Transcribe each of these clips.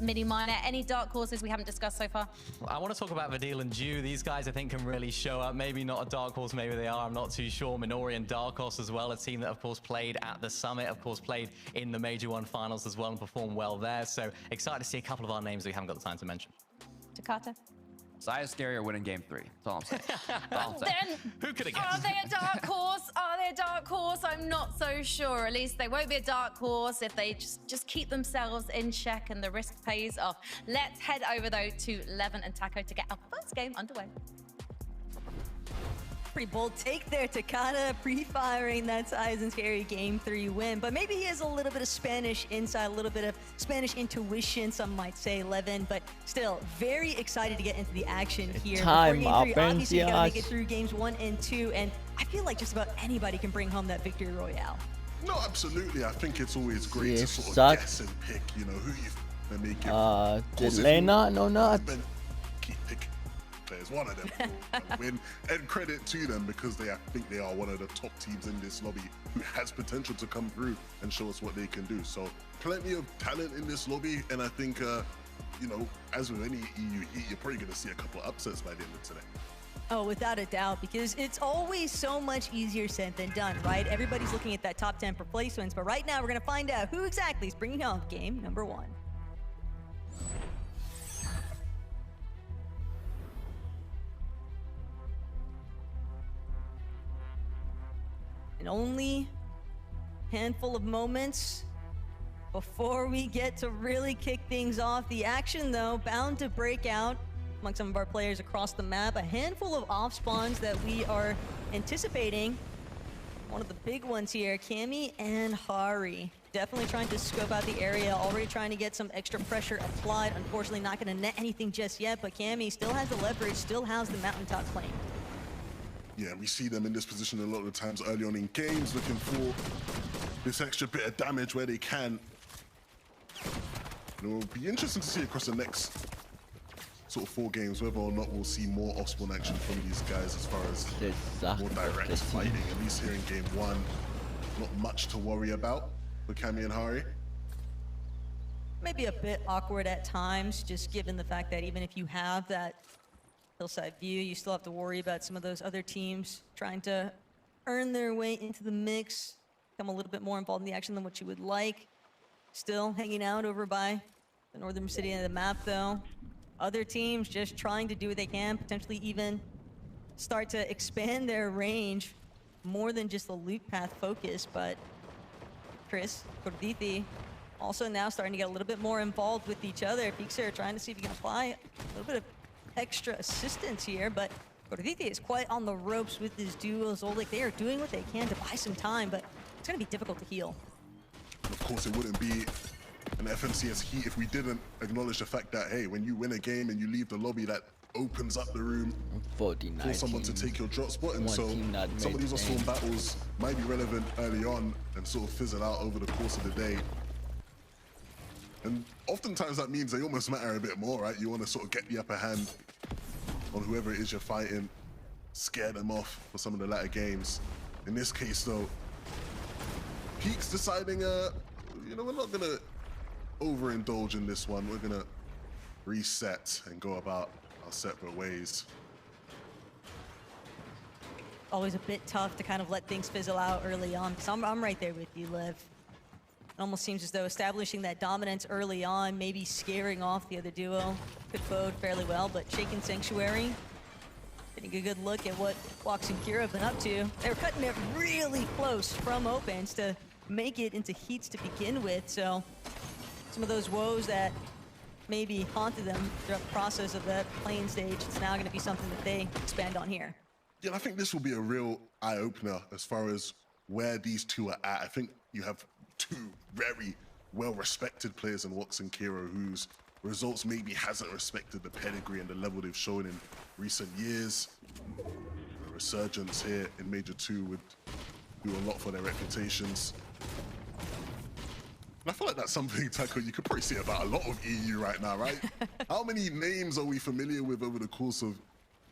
mini minor. Any dark horses we haven't discussed so far? I want to talk about Vidil and Dew. These guys, I think, can really show up. Maybe not a dark horse, maybe they are. I'm not too sure. Minori and Darkos as well, a team that, of course, played at the Summit, of course, played in the Major 1 finals as well and performed well there. So excited to see a couple of our names we haven't got the time to mention. Takata? Saya Stereo winning game 3. That's all I'm saying. That's all I'm saying. Then, Who could have are guessed? they a dark horse? Are they a dark horse? I'm not so sure. At least they won't be a dark horse if they just keep themselves in check and the risk pays off. Let's head over, though, to Levin and Taco to get our first game underway. Pretty bold take there, Takata pre-firing that Size and Scary Game 3 win. But maybe he has a little bit of Spanish insight, a little bit of Spanish intuition, some might say, Levin. But still, very excited to get into the action here. Time Before game 3, obviously, you gotta make it Benzias. through games 1 and 2. And I feel like just about anybody can bring home that victory royale. No, absolutely. I think it's always great Yeah, to sort of sucks. guess and pick, you know, who you make it. Did Lena? No, not. Keep picking players. One of them will win. And credit to them because I think they are one of the top teams in this lobby who has potential to come through and show us what they can do. So plenty of talent in this lobby. And I think, you know, as with any EU Heat, you're probably going to see a couple of upsets by the end of today. Oh, without a doubt, because it's always so much easier said than done, right? Everybody's looking at that top 10 replacements, but right now we're going to find out who exactly is bringing home game number 1. And only handful of moments before we get to really kick things off. The action, though, bound to break out among some of our players across the map. A handful of off spawns that we are anticipating. One of the big ones here, Cammy and Hari. Definitely trying to scope out the area, already trying to get some extra pressure applied. Unfortunately, not going to net anything just yet, but Cammy still has the leverage, still has the mountaintop claim. Yeah, we see them in this position a lot of the times early on in games, looking for this extra bit of damage where they can. It will be interesting to see across the next sort of 4 games whether or not we'll see more off-spawn action from these guys as far as more direct fighting. At least here in game 1, not much to worry about for Cammy and Hari. Maybe a bit awkward at times, just given the fact that even if you have that hillside view, you still have to worry about some of those other teams trying to earn their way into the mix, become a little bit more involved in the action than what you would like. Still hanging out over by the northern city of the map, though. Other teams just trying to do what they can, potentially even start to expand their range more than just the loot path focus. But Chris, Cordithi, also now starting to get a little bit more involved with each other. Pixar trying to see if he can apply a little bit of extra assistance here, but Cordithi is quite on the ropes with his duo. Zolik, they are doing what they can to buy some time, but it's going to be difficult to heal. Of course, it wouldn't be an FNCS Heat if we didn't acknowledge the fact that, hey, when you win a game and you leave the lobby, that opens up the room for someone to take your drop spot. And so some of these off-spawn battles might be relevant early on and sort of fizzle out over the course of the day. And oftentimes that means they almost matter a bit more, right? You want to sort of get the upper hand on whoever it is you're fighting, scare them off for some of the latter games. In this case, though, Peak's deciding, you know, we're not going to overindulge in this one. We're going to reset and go about our separate ways. Always a bit tough to kind of let things fizzle out early on, because I'm right there with you, Liv. It almost seems as though establishing that dominance early on, maybe scaring off the other duo, could bode fairly well, but Shaken Sanctuary, getting a good look at what Walks and Kira have been up to. They were cutting it really close from opens to make it into heats to begin with, so some of those woes that maybe haunted them throughout the process of that playing stage, it's now going to be something that they expand on here. Yeah, I think this will be a real eye-opener as far as where these two are at. I think you have 2 very well-respected players in Walks and Kira whose results maybe hasn't respected the pedigree and the level they've shown in recent years. The resurgence here in Major 2 would do a lot for their reputations. And I feel like that's something, Taco, you could probably see about a lot of EU right now, right? How many names are we familiar with over the course of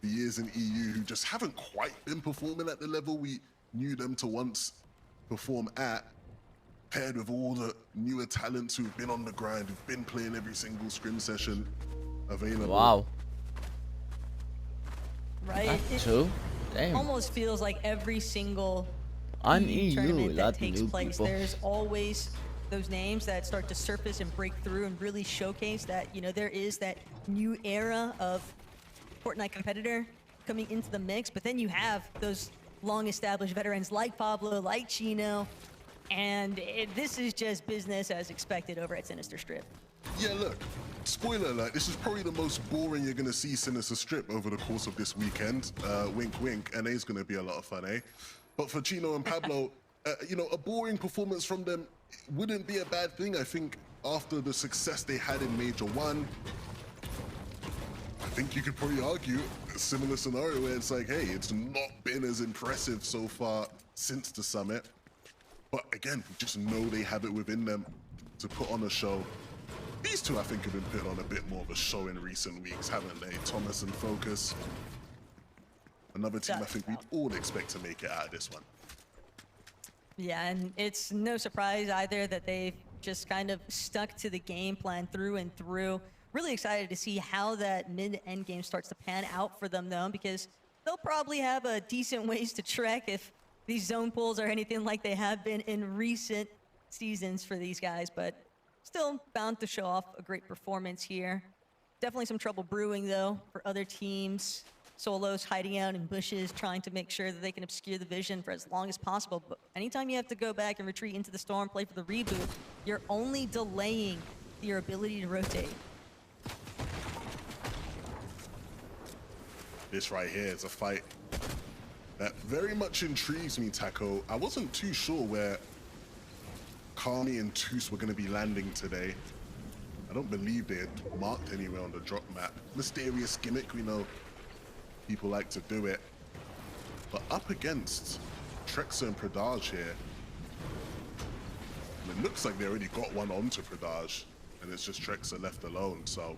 the years in EU who just haven't quite been performing at the level we knew them to once perform at? paired with all the newer talents who've been on the grind, who've been playing every single scrim session available. Wow. Right? That's true. Damn. Almost feels like every single On EU EU, tournament a that lot of takes new place, people. there's always those names that start to surface and break through and really showcase that, you know, there is that new era of Fortnite competitor coming into the mix. But then you have those long-established veterans like Pablo, like Chino, and this is just business as expected over at Sinister Strip. Yeah, look, spoiler alert, this is probably the most boring you're going to see Sinister Strip over the course of this weekend. Wink, wink. NA is going to be a lot of fun, eh? But for Chino and Pablo, you know, a boring performance from them wouldn't be a bad thing. I think after the success they had in Major 1, I think you could probably argue a similar scenario where it's like, hey, it's not been as impressive so far since the summit. But again, just know they have it within them to put on a show. These two, I think, have been putting on a bit more of a show in recent weeks, haven't they? Thomas and Focus. Another team I think we'd all expect to make it out of this one. Yeah, and it's no surprise either that they've just kind of stuck to the game plan through and through. Really excited to see how that mid-end game starts to pan out for them, though, because they'll probably have a decent ways to trek if these zone pulls are anything like they have been in recent seasons for these guys, but still bound to show off a great performance here. Definitely some trouble brewing, though, for other teams. Solos hiding out in bushes, trying to make sure that they can obscure the vision for as long as possible. But anytime you have to go back and retreat into the storm, play for the reboot, you're only delaying your ability to rotate. This right here is a fight that very much intrigues me, Taco. I wasn't too sure where Kami and Toos were going to be landing today. I don't believe they had marked anywhere on the drop map. Mysterious gimmick, we know people like to do it. But up against Trexa and Pradaj here, and it looks like they already got one onto Pradaj, and it's just Trexa left alone, so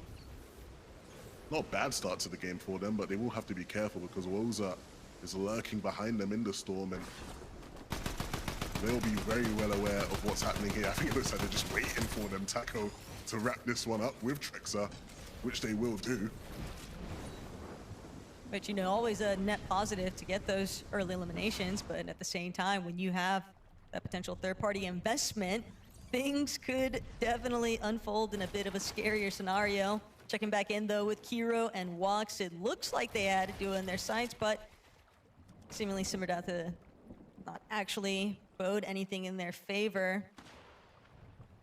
not a bad start to the game for them, but they will have to be careful because Woza is lurking behind them in the storm, and they'll be very well aware of what's happening here. I think it looks like they're just waiting for them, Taco, to wrap this one up with Trexa, which they will do. But, you know, always a net positive to get those early eliminations, but at the same time, when you have that potential third-party investment, things could definitely unfold in a bit of a scarier scenario. Checking back in, though, with Kiro and Wax, it looks like they had to do in their sights, but seemingly simmered out to not actually bode anything in their favor.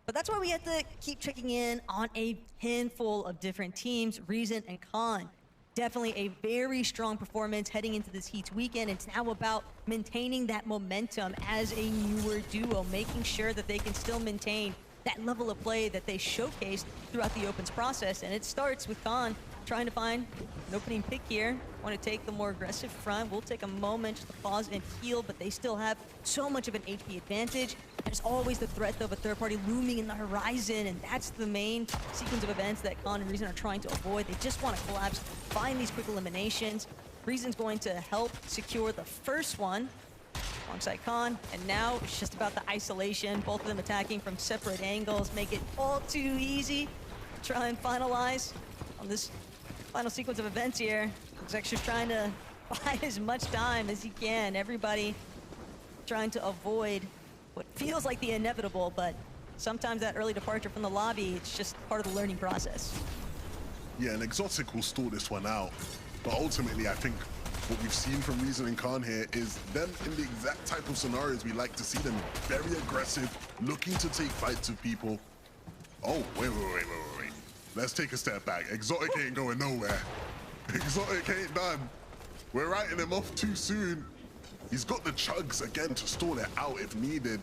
But that's why we have to keep checking in on a handful of different teams, Reason and Khan. Definitely a very strong performance heading into this HEATS weekend. It's now about maintaining that momentum as a newer duo, making sure that they can still maintain that level of play that they showcased throughout the opens process. And it starts with Khan trying to find an opening pick here. Want to take the more aggressive front. We'll take a moment just to pause and heal, but they still have so much of an HP advantage. There's always the threat of a third party looming in the horizon, and that's the main sequence of events that Khan and Reason are trying to avoid. They just want to collapse, find these quick eliminations. Reason's going to help secure the first one alongside Khan, and now it's just about the isolation. Both of them attacking from separate angles, make it all too easy to try and finalize on this final sequence of events here. Zex's just trying to buy as much time as he can. Everybody trying to avoid what feels like the inevitable, but sometimes that early departure from the lobby, it's just part of the learning process. Yeah, and Exotic will stall this one out, but ultimately I think what we've seen from Reason and Khan here is them in the exact type of scenarios we like to see them. Very aggressive, looking to take fights with people. Oh, wait. Let's take a step back. Exotic ain't going nowhere. Exotic ain't done. We're writing him off too soon. He's got the chugs again to stall it out if needed.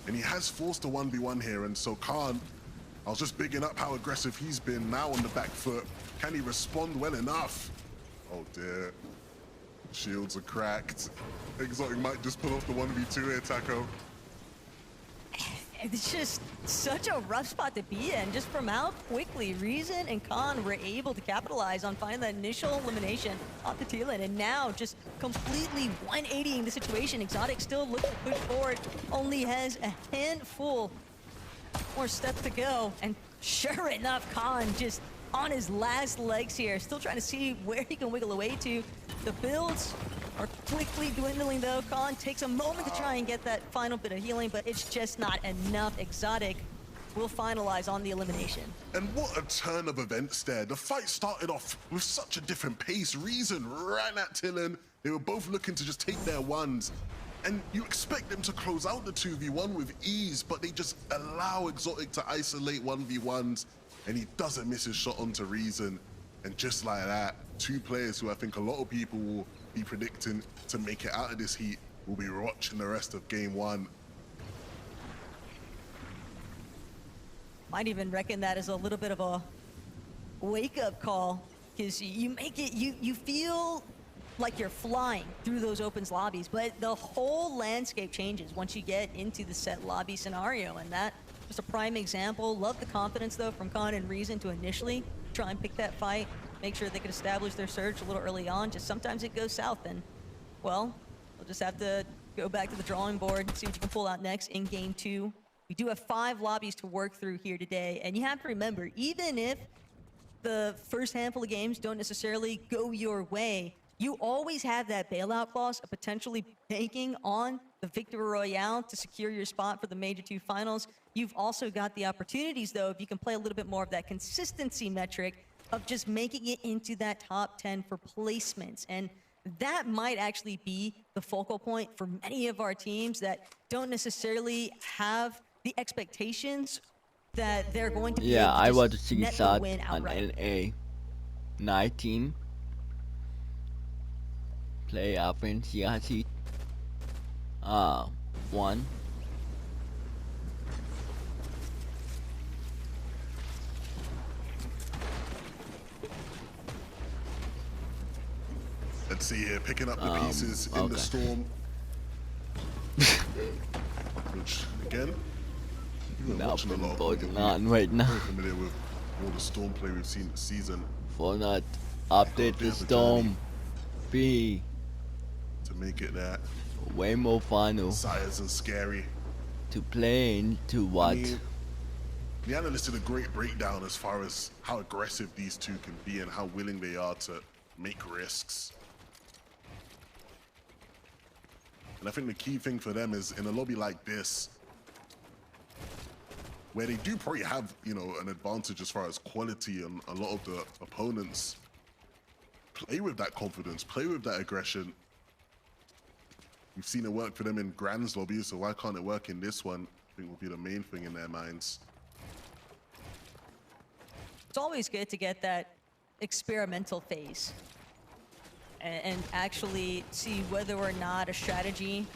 And he has forced a 1v1 here, and so Khan, I was just bigging up how aggressive he's been. Now on the back foot, can he respond well enough? Oh dear. Shields are cracked. Exotic might just pull off the 1v2 here, Taco. it's just such a rough spot to be in, just from how quickly Reason and Khan were able to capitalize on finding that initial elimination off the tail end, and now just completely 180ing the situation. Exotic still looking to push forward, only has a handful more steps to go, and sure enough, Khan just on his last legs here, still trying to see where he can wiggle away to. The builds are quickly dwindling though. Khan takes a moment to try and get that final bit of healing, but it's just not enough. Exotic will finalize on the elimination. And what a turn of events there. The fight started off with such a different pace. Reason ran at Tillen. They were both looking to just take their ones. And you expect them to close out the 2v1 with ease, but they just allow Exotic to isolate 1v1s, and he doesn't miss his shot onto Reason. And just like that, two players who I think a lot of people will be predicting to make it out of this heat will be watching the rest of game one. Might even reckon that as a little bit of a wake-up call, because you make it, you feel like you're flying through those opens lobbies, but the whole landscape changes once you get into the set lobby scenario, and that just a prime example. Love the confidence though from Khan and Reason to initially try and pick that fight, make sure they could establish their surge a little early on. Just sometimes it goes south, and well, we'll just have to go back to the drawing board and see what you can pull out next in game two. We do have 5 lobbies to work through here today, and you have to remember, even if the first handful of games don't necessarily go your way, you always have that bailout clause of potentially banking on the Victory Royale to secure your spot for the Major 2 finals. You've also got the opportunities, though, if you can play a little bit more of that consistency metric of just making it into that top 10 for placements. And that might actually be the focal point for many of our teams that don't necessarily have the expectations that they're going to be able to I want to just see net the that win on outright. LA 19 play up in CRC 1. Let's see here, picking up the pieces in the storm. Which, again, you've been watching a lot of right now. very familiar with all the storm play we've seen this season. Fortnite update the storm. B. To make it that Way more final Sires and scary. to play into what? I mean, the analyst did a great breakdown as far as how aggressive these two can be and how willing they are to make risks. And I think the key thing for them is in a lobby like this, where they do probably have, you know, an advantage as far as quality, and a lot of the opponents play with that confidence, play with that aggression. We've seen it work for them in Grand's lobby, so why can't it work in this one? I think will be the main thing in their minds. It's always good to get that experimental phase and actually see whether or not a strategy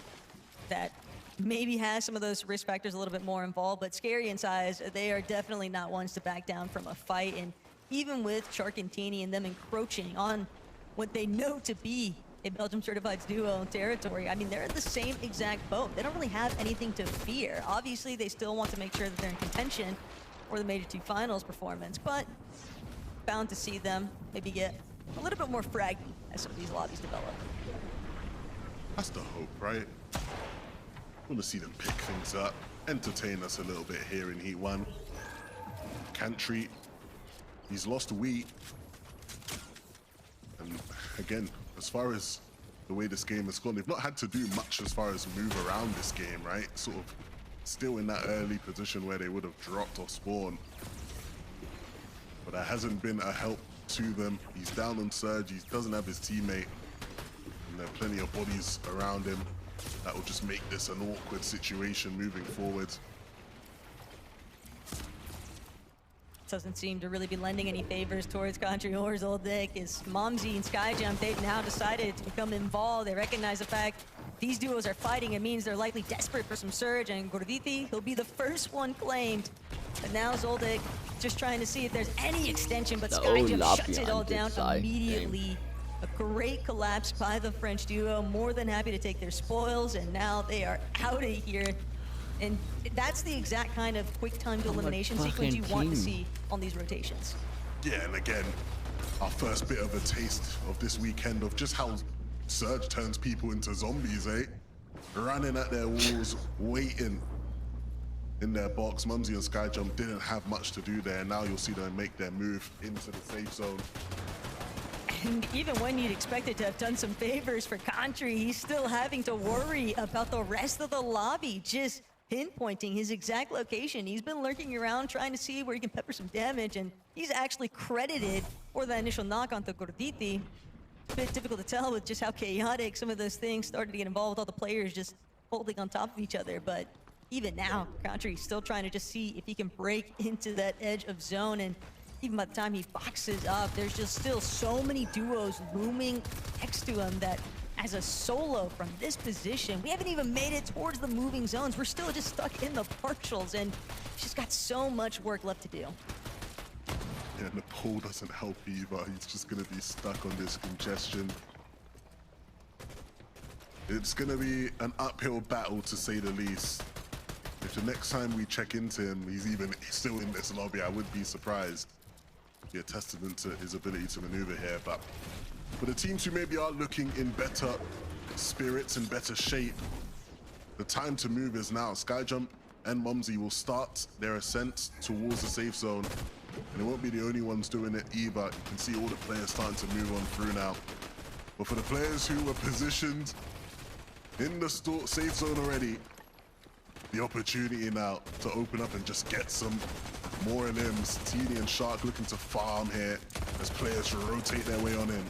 that maybe has some of those risk factors a little bit more involved. But Scary and Size, they are definitely not ones to back down from a fight. And even with Shark and Teeny and them encroaching on what they know to be a Belgium certified duo territory, I mean, they're in the same exact boat. They don't really have anything to fear. Obviously, they still want to make sure that they're in contention for the Major 2 finals performance, but bound to see them maybe get a little bit more fraggy as some of these lobbies develop. That's the hope, right? Want to see them pick things up, entertain us a little bit here in Heat 1. Cantry, he's lost Wheat. And again, as far as the way this game has gone, they've not had to do much as far as move around this game, right? Sort of still in that early position where they would have dropped or spawned. But that hasn't been a help to them. He's down on Surge, he doesn't have his teammate, and there are plenty of bodies around him. That will just make this an awkward situation moving forward. Doesn't seem to really be lending any favors towards Country or Zoldyck. As Momsy and Skyjump, they've now decided to become involved. They recognize the fact these duos are fighting. It means they're likely desperate for some Surge, and Gorditi, he'll be the first one claimed. But now Zoldyck just trying to see if there's any extension, but Skyjump shuts it all down immediately. A great collapse by the French duo. More than happy to take their spoils, and now they are out of here. And that's the exact kind of quick timed elimination sequence fucking you want to team. see on these rotations. Yeah, and again, our first bit of a taste of this weekend of just how Surge turns people into zombies, eh? Running at their walls, waiting in their box. Mumsy and Skyjump didn't have much to do there. Now you'll see them make their move into the safe zone. And even when you'd expect it to have done some favors for Country, he's still having to worry about the rest of the lobby, just pinpointing his exact location. He's been lurking around trying to see where he can pepper some damage, and he's actually credited for that initial knock onto Gorditi. A bit difficult to tell with just how chaotic some of those things started to get involved with all the players just holding on top of each other, but even now, Country's still trying to just see if he can break into that edge of zone, and even by the time he boxes up, there's just still so many duos looming next to him that as a solo from this position, we haven't even made it towards the moving zones. We're still just stuck in the partials, and he's just got so much work left to do. Yeah, and the pole doesn't help either. He's just gonna be stuck on this congestion. It's gonna be an uphill battle, to say the least. If the next time we check into him, he's still in this lobby, I would be surprised. Be a testament to his ability to maneuver here, but for the teams who maybe are looking in better spirits and better shape, the time to move is now. Skyjump and Mumsy will start their ascent towards the safe zone, and they won't be the only ones doing it either. You can see all the players starting to move on through now. But for the players who were positioned in the safe zone already, the opportunity now to open up and just get some more limbs. Teeny and Shark looking to farm here as players rotate their way on in.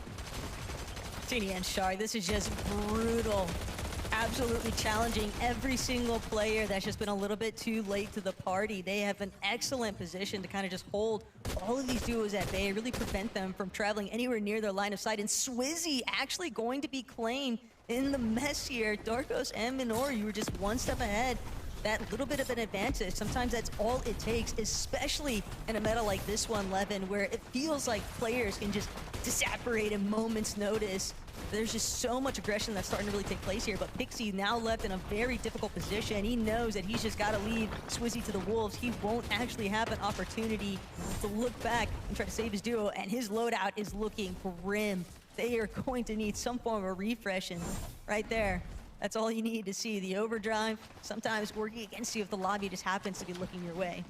Teeny and Shark, this is just brutal. Absolutely challenging every single player that's just been a little bit too late to the party. They have an excellent position to kind of just hold all of these duos at bay, really prevent them from traveling anywhere near their line of sight. And Swizzy actually going to be claimed in the mess here. Darkos and Minor, you were just one step ahead. That little bit of an advantage, sometimes that's all it takes, especially in a meta like this one, Levin, where it feels like players can just disapparate in moments' notice. There's just so much aggression that's starting to really take place here, but Pixie now left in a very difficult position. He knows that he's just got to leave Swizzy to the Wolves. He won't actually have an opportunity to look back and try to save his duo, and his loadout is looking grim. They are going to need some form of a refresh, and right there, that's all you need to see. The overdrive, sometimes working against you if the lobby just happens to be looking your way.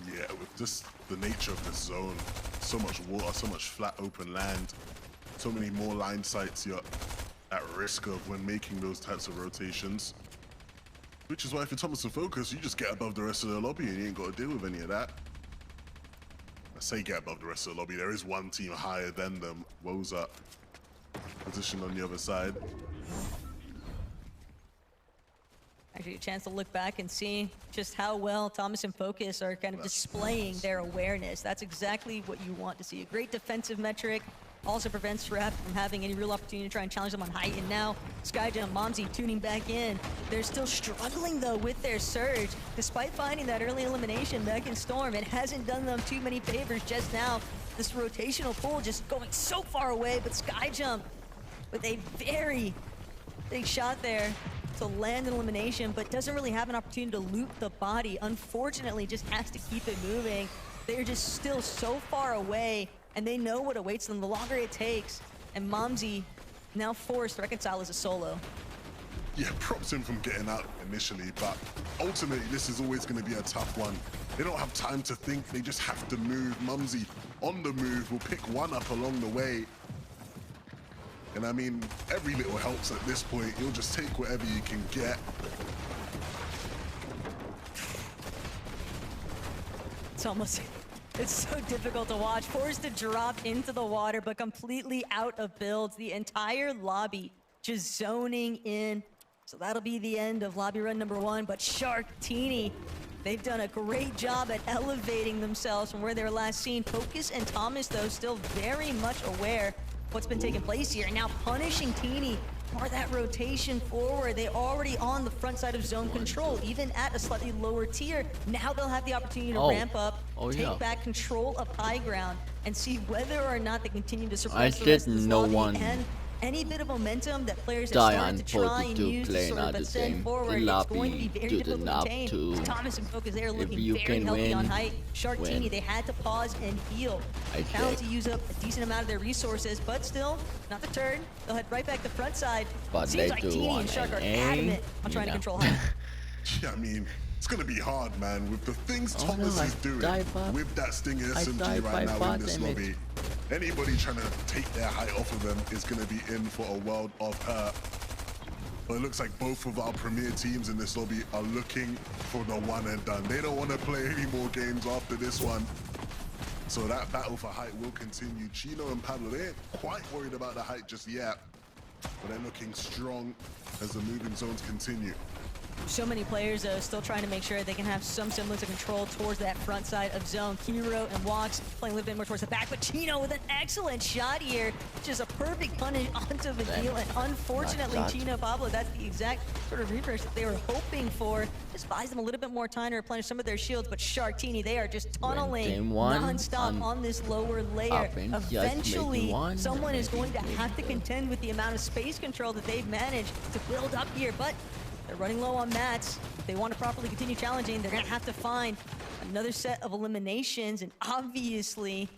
Yeah, with just the nature of the zone, so much water, so much flat open land, so many more line sights you're at risk of when making those types of rotations. Which is why if you're Thomas and Focus, you just get above the rest of the lobby and you ain't got to deal with any of that. I say get above the rest of the lobby, there is one team higher than them. Woza positioned on the other side. Actually, a chance to look back and see just how well Thomas and Focus are kind of displaying their awareness. That's exactly what you want to see. A great defensive metric. Also prevents Rep from having any real opportunity to try and challenge them on height. And now Skyjump, Momsy tuning back in. They're still struggling though with their surge. Despite finding that early elimination back in Storm, it hasn't done them too many favors just now. This rotational pull just going so far away, but Skyjump with a very big shot there to land an elimination, but doesn't really have an opportunity to loop the body. Unfortunately, just has to keep it moving. They're just still so far away, and they know what awaits them the longer it takes. And Momsy now forced to reconcile as a solo. Yeah, props him from getting out initially, but ultimately this is always going to be a tough one. They don't have time to think, they just have to move. Mumsy on the move will pick one up along the way. And I mean, every little helps at this point. You'll just take whatever you can get. It's so difficult to watch. Forced to drop into the water, but completely out of builds. The entire lobby just zoning in. So that'll be the end of lobby run number 1. But Shark, Teeny, they've done a great job at elevating themselves from where they were last seen. Focus and Thomas, though, still very much aware what's been taking place here. Now punishing Teeny for that rotation forward. They already on the front side of zone control, even at a slightly lower tier. Now they'll have the opportunity to ramp up, take back control of high ground, and see whether or not they continue to suppress the rest of this lobby any bit of momentum that players have Diane started to try and 42 use to playing sort of at the ascend same forward, it's going to be lobby very to the difficult to knob contain. to Thomas and Focus, they are looking you very can healthy win, on height. Sharktini, win. they had to pause and heal. I Found say. to use up a decent amount of their resources, but still, not the turn. They'll head right back to front side. But Seems they like do Teeny want and Shark are an A, adamant on trying to you know. control height. Yeah, I mean, it's gonna be hard, man. With the things Oh, Thomas no, I is doing died by- with that Stinger I SMG died right by now bot in this damage. lobby, anybody trying to take their height off of them is gonna be in for a world of hurt. But it looks like both of our premier teams in this lobby are looking for the one and done. They don't want to play any more games after this one. So that battle for height will continue. Chino and Pablo, they ain't quite worried about the height just yet, but they're looking strong as the moving zones continue. So many players still trying to make sure they can have some semblance of control towards that front side of zone. Kiro and Walks playing a little bit more towards the back, but Chino with an excellent shot here. Just a perfect punish onto Vadil, and unfortunately, Nice shot. Chino Pablo, that's the exact sort of refresh that they were hoping for. Just buys them a little bit more time to replenish some of their shields, but Sharktini, they are just tunneling game one non-stop on this lower layer. offense, just Eventually, making one, someone is going to making have to contend with the amount of space control that they've managed to build up here, but they're running low on mats. If they want to properly continue challenging, they're going to have to find another set of eliminations. And obviously,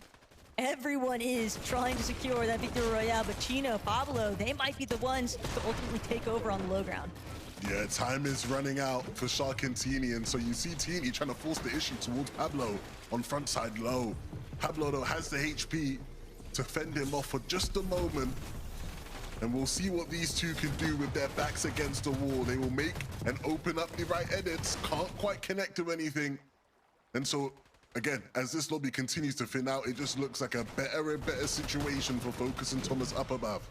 everyone is trying to secure that victory royale. But Chino, Pablo, they might be the ones to ultimately take over on the low ground. Yeah, time is running out for Shark and Teeny, and so you see Teeny trying to force the issue towards Pablo on front side low. Pablo, though, has the HP to fend him off for just a moment. And we'll see what these two can do with their backs against the wall. They will make and open up the right edits. Can't quite connect to anything. And so, again, as this lobby continues to thin out, it just looks like a better and better situation for Focus and Thomas up above.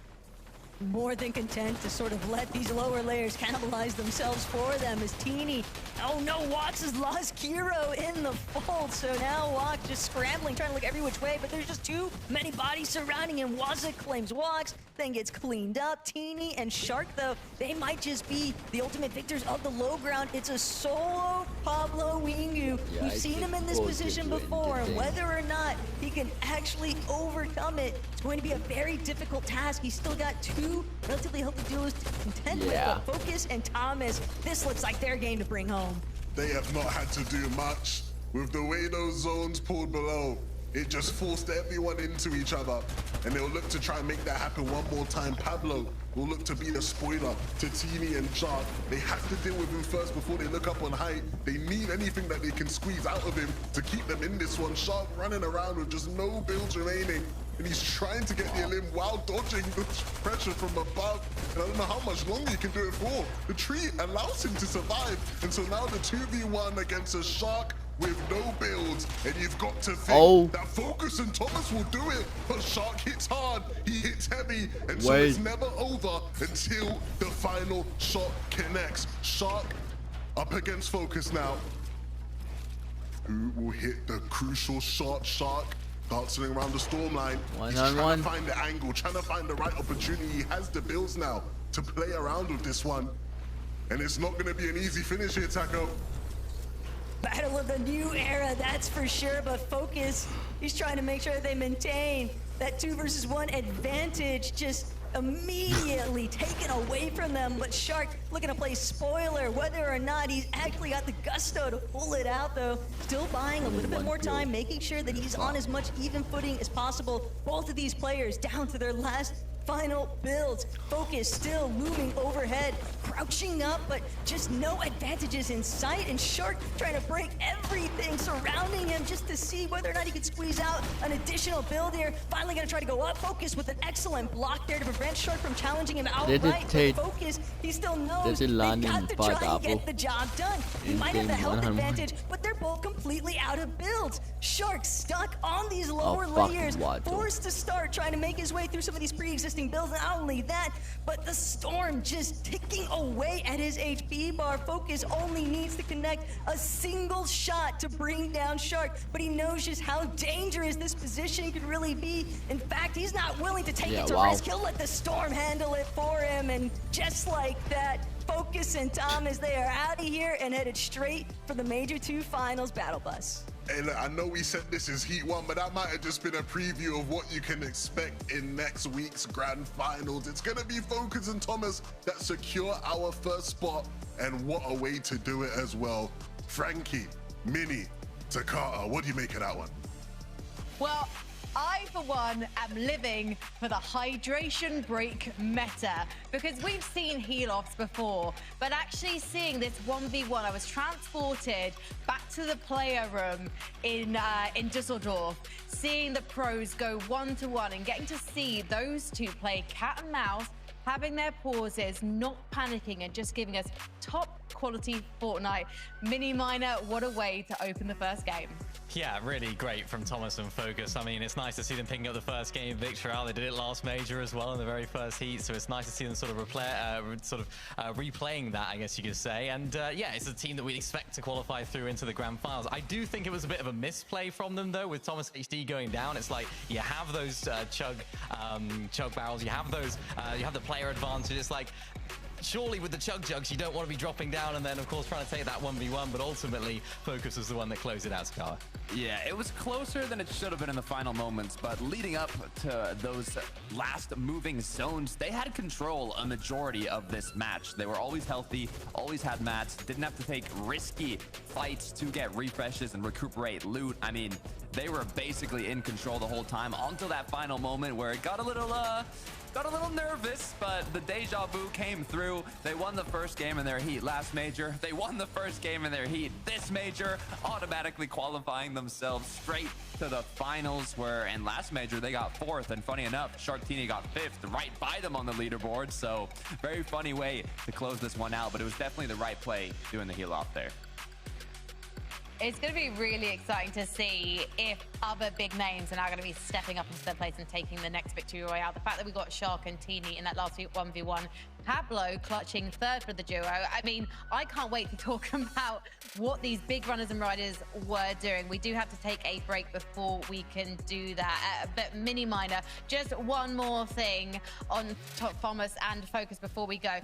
More than content to sort of let these lower layers cannibalize themselves for them as Teeny. Oh no, Walks has lost Kiro in the fold, so now Walks just scrambling, trying to look every which way, but there's just too many bodies surrounding him. Waza claims Walks, then gets cleaned up. Teeny and Shark, though, they might just be the ultimate victors of the low ground. It's a solo Pablo Wingu. Yeah, We've I seen him think in this both position is before, and entertaining. whether or not he can actually overcome it, it's going to be a very difficult task. He's still got two relatively healthy duos to contend Yeah. with, but Focus and Thomas, this looks like their game to bring home. They have not had to do much with the way those zones pulled below. It just forced everyone into each other, and they'll look to try and make that happen one more time. Pablo will look to be the spoiler to Teeny and Shark. They have to deal with him first before they look up on height. They need anything that they can squeeze out of him to keep them in this one. Shark running around with just no builds remaining, and he's trying to get the elim while dodging the pressure from above. And I don't know how much longer he can do it for. The tree allows him to survive, and so now the 2v1 against a Shark with no builds, and you've got to think that Focus and Thomas will do it, but Shark hits hard, he hits heavy, and so it's never over until the final shot connects. Shark up against Focus now. Who will hit the crucial shot? Shark dancing around the storm line. One He's on trying one. to find the angle, trying to find the right opportunity. He has the builds now to play around with this one. And it's not gonna be an easy finish here, Taco. Battle of the new era, that's for sure, but Focus, he's trying to make sure that they maintain that 2 versus 1 advantage, just immediately taken away from them. But Shark looking to play spoiler, whether or not he's actually got the gusto to pull it out, though. Still buying a little bit more time, making sure that he's on as much even footing as possible. Both of these players down to their last final builds. Focus still looming overhead, crouching up, but just no advantages in sight. And Shark trying to break everything surrounding him just to see whether or not he can squeeze out an additional build here. Finally gonna try to go up. Focus with an excellent block there to prevent Shark from challenging him outright. But Focus, he still knows they've got to try and get the job done. He might have the health advantage, but they're both completely out of builds. Shark stuck on these lower layers, forced to start trying to make his way through some of these pre-existing builds. Not only that, but the storm just ticking away at his HP bar. Focus only needs to connect a single shot to bring down Shark, but he knows just how dangerous this position could really be. In fact, he's not willing to take it to risk. He'll let the storm handle it for him, and just like that, Focus and Thomas, they are out of here and headed straight for the Major 2 Finals battle bus. Hey, look, I know we said this is Heat 1, but that might have just been a preview of what you can expect in next week's grand finals. It's gonna be Focus and Thomas that secure our first spot, and what a way to do it as well. Frankie, Minnie, Takata, what do you make of that one? Well, I, for one, am living for the hydration break meta because we've seen heal-offs before, but actually seeing this 1v1, I was transported back to the player room in Dusseldorf, seeing the pros go 1-to-1 and getting to see those two play cat and mouse, having their pauses, not panicking, and just giving us top quality Fortnite. Mini Miner, what a way to open the first game. Yeah, really great from Thomas and Focus. I mean, it's nice to see them picking up the first game victory out. They did it last major as well in the very first heat, so it's nice to see them sort of replaying that, I guess you could say. And yeah, it's a team that we expect to qualify through into the grand finals. I do think it was a bit of a misplay from them though, with Thomas HD going down. It's like you have those chug barrels, you have those, you have the player advantage. It's like, surely with the chug jugs, you don't want to be dropping down and then, of course, trying to take that 1v1, but ultimately, Focus was the one that closed it out, Scar. Yeah, it was closer than it should have been in the final moments, but leading up to those last moving zones, they had control a majority of this match. They were always healthy, always had mats, didn't have to take risky fights to get refreshes and recuperate loot. I mean, they were basically in control the whole time until that final moment where it got a little nervous, but the deja vu came through. They won the first game in their heat last major. They won the first game in their heat this major, automatically qualifying themselves straight to the finals, where in last major they got 4th, and funny enough, Sharktini got 5th, right by them on the leaderboard. So very funny way to close this one out, but it was definitely the right play doing the heal off there. It's going to be really exciting to see if other big names are now going to be stepping up into their place and taking the next victory royale. The fact that we got Shark and Teeny in that last 1v1, Pablo clutching 3rd for the duo. I mean, I can't wait to talk about what these big runners and riders were doing. We do have to take a break before we can do that. But Mini Miner, just one more thing on Thomas and Focus before we go.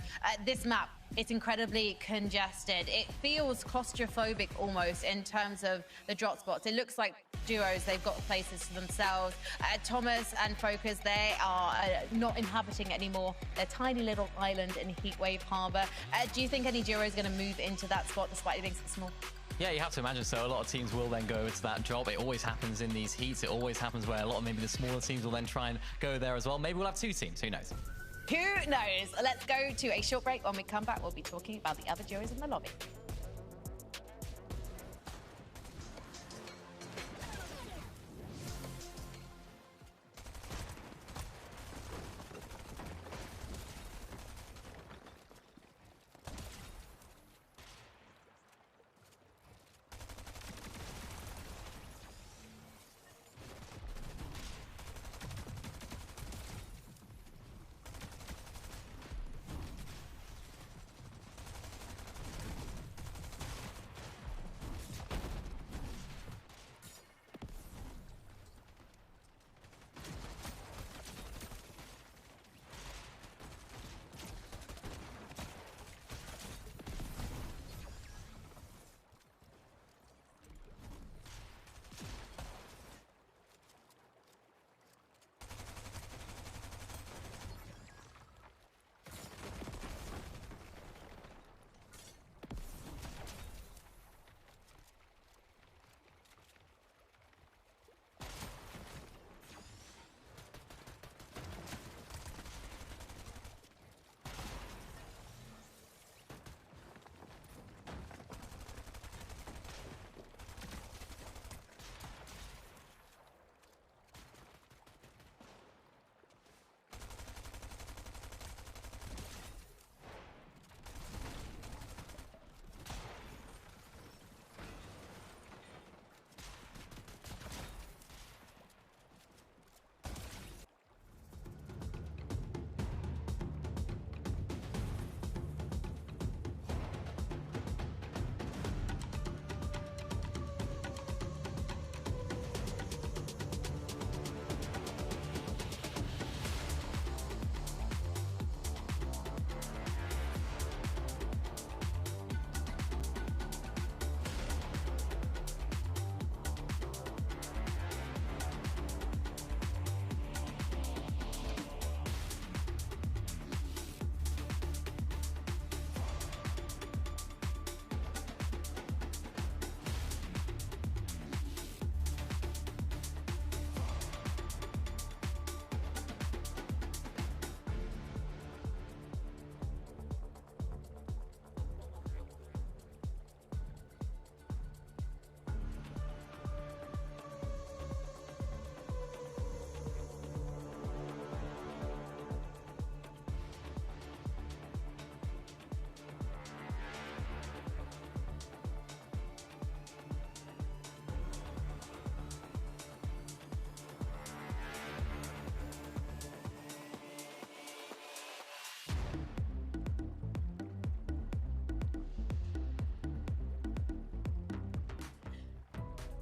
This map, it's incredibly congested. It feels claustrophobic almost in terms of the drop spots. It looks like duos, they've got places to themselves. Thomas and Focus, they are not inhabiting anymore their tiny little island in Heatwave Harbor. Do you think any duo is going to move into that spot despite it being so small? Yeah, you have to imagine so. A lot of teams will then go to that drop. It always happens in these heats. It always happens where a lot of maybe the smaller teams will then try and go there as well. Maybe we'll have 2 teams. Who knows? Who knows? Let's go to a short break. When we come back, we'll be talking about the other duos in the lobby.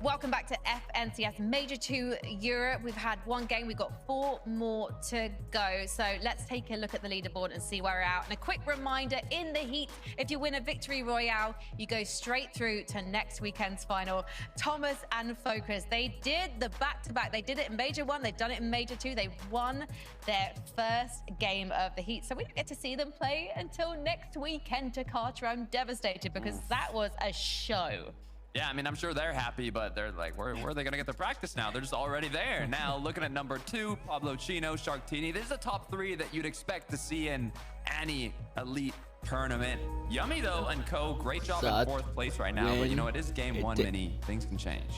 Welcome back to FNCS Major 2 Europe. We've had one game, we've got 4 more to go. So let's take a look at the leaderboard and see where we're at. And a quick reminder, in the heat, if you win a victory royale, you go straight through to next weekend's final. Thomas and Focus, they did the back-to-back. They did it in Major 1, they've done it in Major 2. They won their first game of the heat. So we don't get to see them play until next weekend to Carter. I'm devastated because that was a show. Yeah, I mean, I'm sure they're happy, but they're like, where are they going to get their practice now? They're just already there. Now, looking at number 2, Pablo Chino, Sharktini. This is a top 3 that you'd expect to see in any elite tournament. Yummy, though, and Co. Great job in 4th place right now. But, you know, it is game 1 mini. Things can change.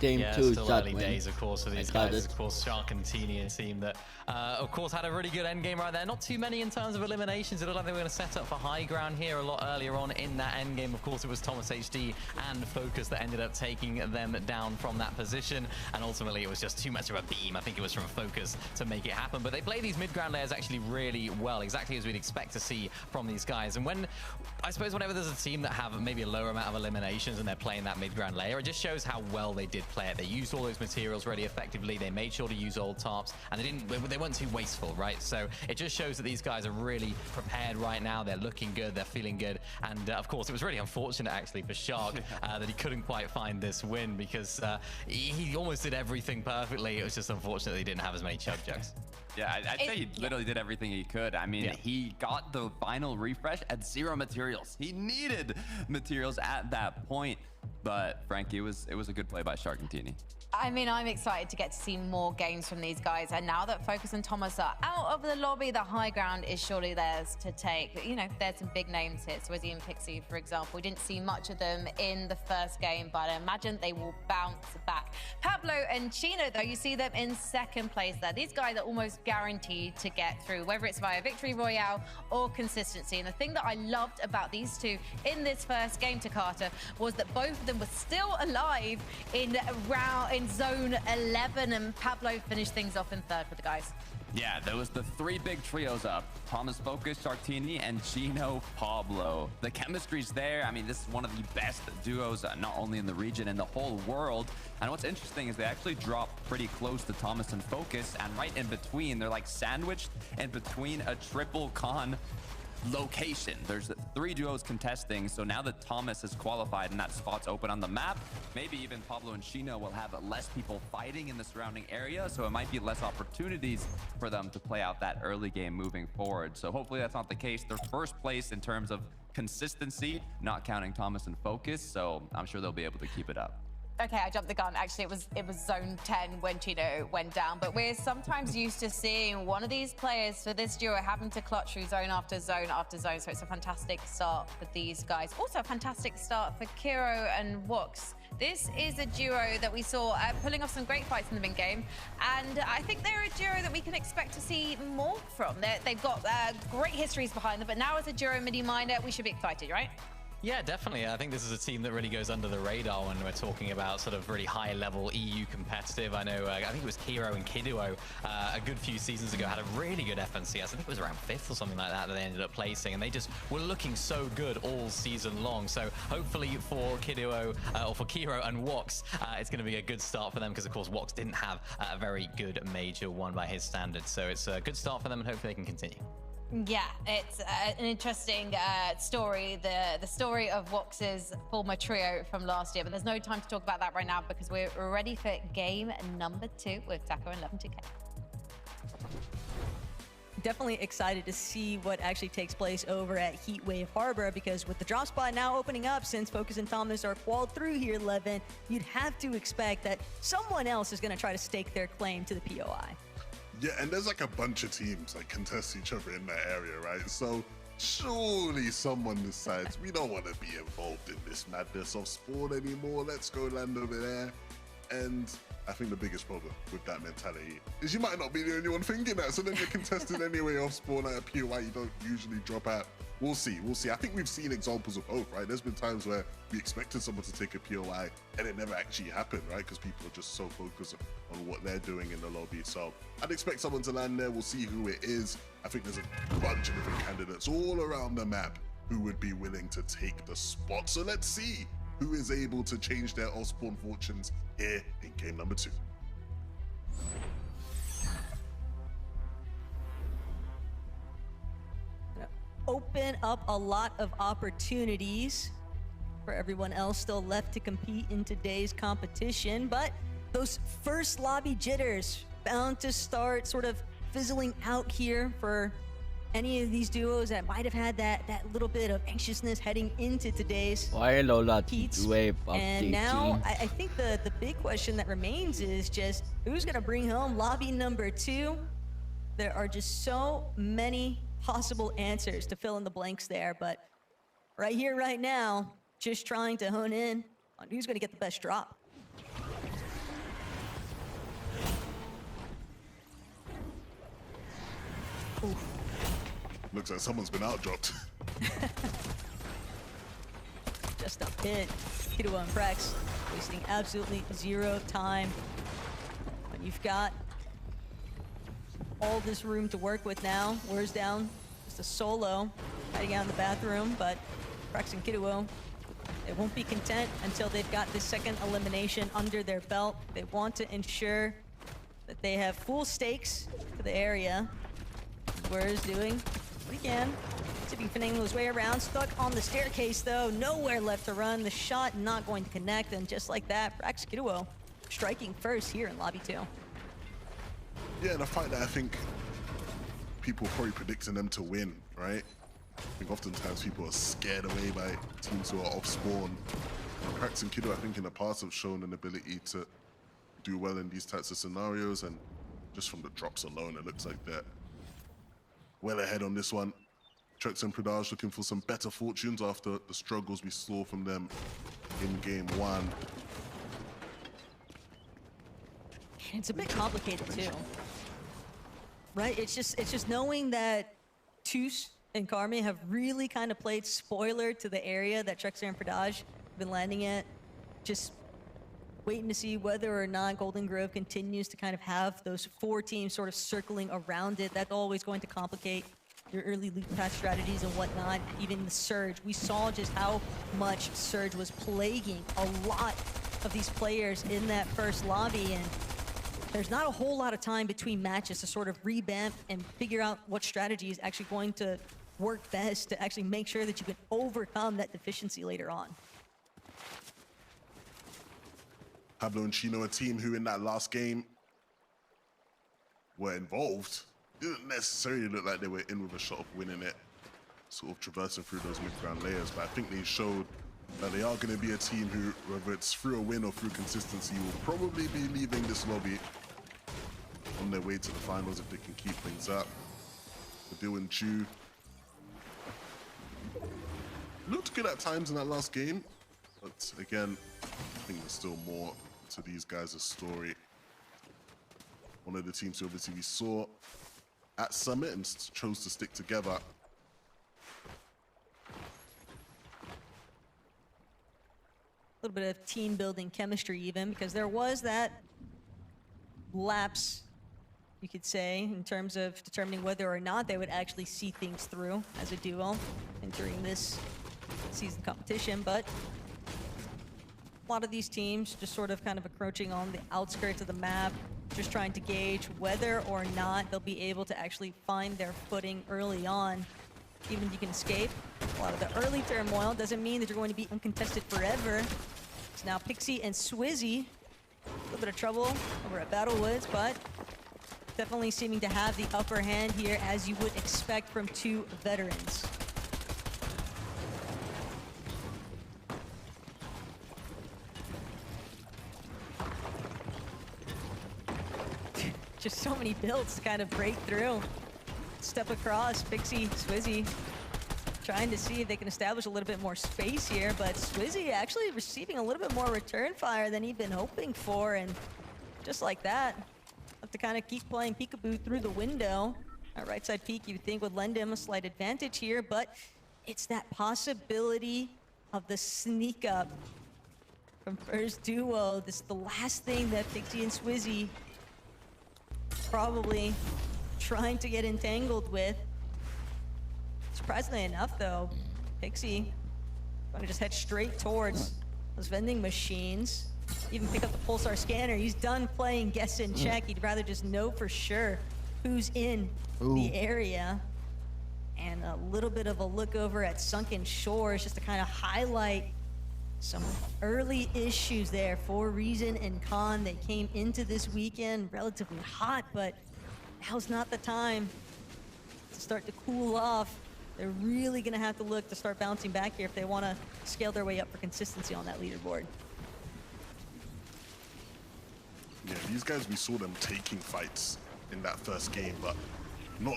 Game yeah, 2 still early days, of course, for these guys. Of course, Sharktini, a team that, of course, had a really good end game right there. Not too many in terms of eliminations. It looked like they were going to set up for high ground here a lot earlier on in that end game. Of course, it was Thomas HD and Focus that ended up taking them down from that position. And ultimately, it was just too much of a beam. I think it was from Focus to make it happen. But they play these mid-ground layers actually really well, exactly as we'd expect to see from these guys. And I suppose whenever there's a team that have maybe a lower amount of eliminations and they're playing that mid-ground layer, it just shows how well they did play it. They used all those materials really effectively. They made sure to use old tarps, and they weren't too wasteful, right? So it just shows that these guys are really prepared right now. They're looking good, they're feeling good, and of course it was really unfortunate actually for Shark that he couldn't quite find this win, because he almost did everything perfectly. It was just unfortunate that he didn't have as many chug jugs. Yeah, I'd say he literally did everything he could. I mean, he got the final refresh at 0 materials. He needed materials at that point. But Frankie, it was a good play by Sharktini. I mean, I'm excited to get to see more games from these guys. And now that Focus and Thomas are out of the lobby, the high ground is surely theirs to take. You know, there's some big names here. Swizzy and Pixie, for example. We didn't see much of them in the first game, but I imagine they will bounce back. Pablo and Chino, though, you see them in 2nd place there. These guys are almost guaranteed to get through, whether it's via Victory Royale or consistency. And the thing that I loved about these two in this first game to Carter was that both of them were still alive in zone 11, and Pablo finished things off in 3rd with the guys. Yeah, there was the 3 big trios up. Thomas Focus, Sharktini, and Chino Pablo. The chemistry's there. I mean, this is one of the best duos, not only in the region, in the whole world. And what's interesting is they actually drop pretty close to Thomas and Focus, and right in between, they're like sandwiched in between a triple con location. There's 3 duos contesting, so now that Thomas is qualified and that spot's open on the map, maybe even Pablo and Chino will have less people fighting in the surrounding area, so it might be less opportunities for them to play out that early game moving forward. So hopefully that's not the case. They're 1st place in terms of consistency, not counting Thomas and Focus, so I'm sure they'll be able to keep it up. Okay, I jumped the gun. Actually, it was zone 10 when Chino went down, but we're sometimes used to seeing one of these players for this duo having to clutch through zone after zone after zone, so it's a fantastic start for these guys. Also a fantastic start for Kiro and Wox. This is a duo that we saw pulling off some great fights in the mid game, and I think they're a duo that we can expect to see more from. They've got great histories behind them, but now as a duo mini-minor, we should be excited, right? Yeah, definitely. I think this is a team that really goes under the radar when we're talking about sort of really high-level EU competitive. I know, I think it was Kiro and Kiduo a good few seasons ago had a really good FNCS. I think it was around 5th or something like that they ended up placing, and they just were looking so good all season long. So hopefully for Kiduo, or for Kiro and Wox, it's going to be a good start for them, because of course Wox didn't have a very good Major 1 by his standards. So it's a good start for them, and hopefully they can continue. Yeah, it's an interesting story, the story of Wox's former trio from last year, but there's no time to talk about that right now because we're ready for game number 2 with Taco and 11-2K. Definitely excited to see what actually takes place over at Heatwave Harbor, because with the drop spot now opening up, since Focus and Thomas are qualled through here, Levin, you'd have to expect that someone else is going to try to stake their claim to the POI. Yeah, and there's like a bunch of teams like contest each other in that area, right? So surely someone decides we don't want to be involved in this madness of spawn anymore. Let's go land over there. And I think the biggest problem with that mentality is you might not be the only one thinking that. So then you're contested anyway off spawn at a POI you don't usually drop out. We'll see. I think we've seen examples of both, right? There's been times where we expected someone to take a POI and it never actually happened, right? Because people are just so focused on what they're doing in the lobby. So I'd expect someone to land there. We'll see who it is. I think there's a bunch of different candidates all around the map who would be willing to take the spot. So let's see who is able to change their Osborne fortunes here in game number 2. Open up a lot of opportunities for everyone else still left to compete in today's competition, but those first lobby jitters bound to start sort of fizzling out here for any of these duos that might have had that little bit of anxiousness heading into today's HEATS. And now I think the big question that remains is just who's gonna bring home lobby number 2? There are just so many possible answers to fill in the blanks there, but right here, right now, just trying to hone in on who's gonna get the best drop. Oof. Looks like someone's been out-dropped. Just a hit. Kiddo and Prex wasting absolutely zero time. When you've got all this room to work with now, Where's down just a solo hiding out in the bathroom, but Prex and Kiddo, they won't be content until they've got this second elimination under their belt. They want to ensure that they have full stakes for the area. Where's doing what he can. Tipping finagling his way around, stuck on the staircase though, nowhere left to run. The shot not going to connect, and just like that, Frax Kiddo striking first here in lobby 2. Yeah, in a fight that I think people are probably predicting them to win, right? I think oftentimes people are scared away by teams who are off spawn. Cracks and Kiddo, I think in the past have shown an ability to do well in these types of scenarios, and just from the drops alone, it looks like they're well ahead on this one. Trex and Pridage looking for some better fortunes after the struggles we saw from them in game 1. It's a bit complicated too, right? It's just knowing that Toos and Carmi have really kind of played spoiler to the area that Trex and Pridage have been landing at. Just waiting to see whether or not Golden Grove continues to kind of have those 4 teams sort of circling around it. That's always going to complicate your early loot path strategies and whatnot. Even the Surge, we saw just how much Surge was plaguing a lot of these players in that first lobby, and there's not a whole lot of time between matches to sort of revamp and figure out what strategy is actually going to work best to actually make sure that you can overcome that deficiency later on. Pablo and Chino, a team who in that last game were involved, didn't necessarily look like they were in with a shot of winning it, sort of traversing through those mid-ground layers, but I think they showed that they are going to be a team who, whether it's through a win or through consistency, will probably be leaving this lobby on their way to the finals if they can keep things up. Adil and Chu looked good at times in that last game, but again, I think there's still more to these guys' story. One of the teams who obviously we saw at Summit and chose to stick together. A little bit of team building chemistry even, because there was that lapse, you could say, in terms of determining whether or not they would actually see things through as a duo entering this season competition, but a lot of these teams just sort of kind of encroaching on the outskirts of the map, just trying to gauge whether or not they'll be able to actually find their footing early on. Even if you can escape a lot of the early turmoil, doesn't mean that you're going to be uncontested forever. So now Pixie and Swizzy, a little bit of trouble over at Battlewoods, but definitely seeming to have the upper hand here, as you would expect from 2 veterans. Just so many builds to kind of break through. Step across, Pixie, Swizzy, trying to see if they can establish a little bit more space here, but Swizzy actually receiving a little bit more return fire than he'd been hoping for, and just like that, have to kind of keep playing peekaboo through the window. That right side peek you would think would lend him a slight advantage here, but it's that possibility of the sneak up from first duo. This is the last thing that Pixie and Swizzy probably trying to get entangled with. Surprisingly enough though, Pixie going to just head straight towards those vending machines. Even pick up the pulsar scanner. He's done playing guess and check. He'd rather just know for sure who's in the area. And a little bit of a look over at Sunken Shores just to kind of highlight some early issues there for Reason and Khan. They came into this weekend relatively hot, but now's not the time to start to cool off. They're really gonna have to look to start bouncing back here if they wanna scale their way up for consistency on that leaderboard. Yeah, these guys, we saw them taking fights in that first game, but not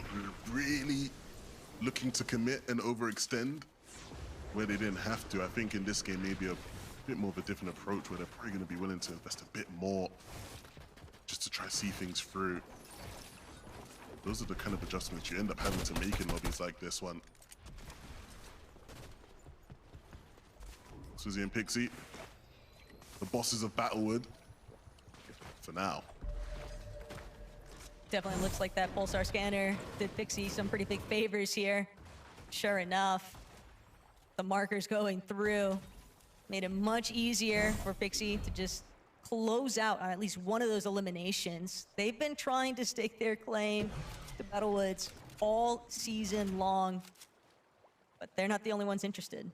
really looking to commit and overextend where they didn't have to. I think in this game, maybe a bit more of a different approach where they're probably going to be willing to invest a bit more just to try to see things through. Those are the kind of adjustments you end up having to make in lobbies like this one. Susie and Pixie, the bosses of Battlewood, for now. Definitely looks like that pulsar scanner did Pixie some pretty big favors here. Sure enough, the markers going through made it much easier for Pixie to just close out on at least one of those eliminations. They've been trying to stake their claim to Battlewoods all season long, but they're not the only ones interested.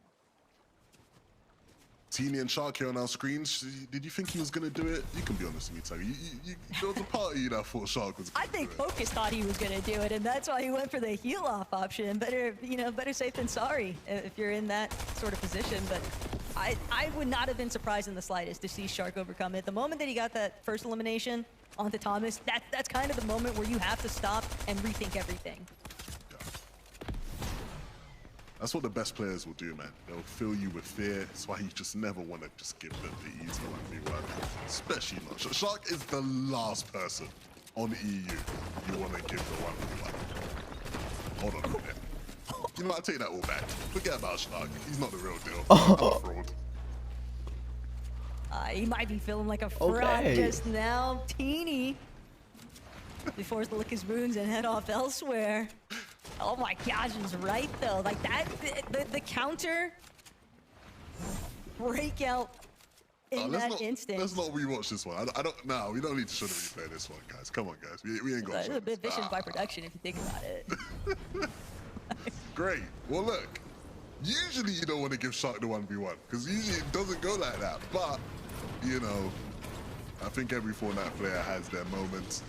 Teeny and Shark here on our screens. Did you think he was going to do it? You can be honest with me, Taggy. There was a part of you that thought Shark was going I to think do it. Focus thought he was going to do it, and that's why he went for the heal off option. Better, better safe than sorry if you're in that sort of position. But I would not have been surprised in the slightest to see Shark overcome it. The moment that he got that first elimination onto Thomas, that's kind of the moment where you have to stop and rethink everything. That's what the best players will do, man. They'll fill you with fear. That's why you just never want to just give them the easy 1v1. Especially not. Shark is the last person on EU you want to give the 1v1. Hold on a minute. You know what? I take that all back. Forget about Shark. He's not the real deal. He's a fraud. He might be feeling like a fraud just now. Teeny. He forced to lick his wounds and head off elsewhere. Oh my gosh, he's right though. Like that, the counter breakout in that instance. Let's not rewatch this one. I don't. No, we don't need to show the replay of this one, guys. Come on, guys. We ain't got. It's a bit vicious by production if you think about it. Great. Well, look. Usually you don't want to give Shark the 1v1 because usually it doesn't go like that. But you know, I think every Fortnite player has their moments.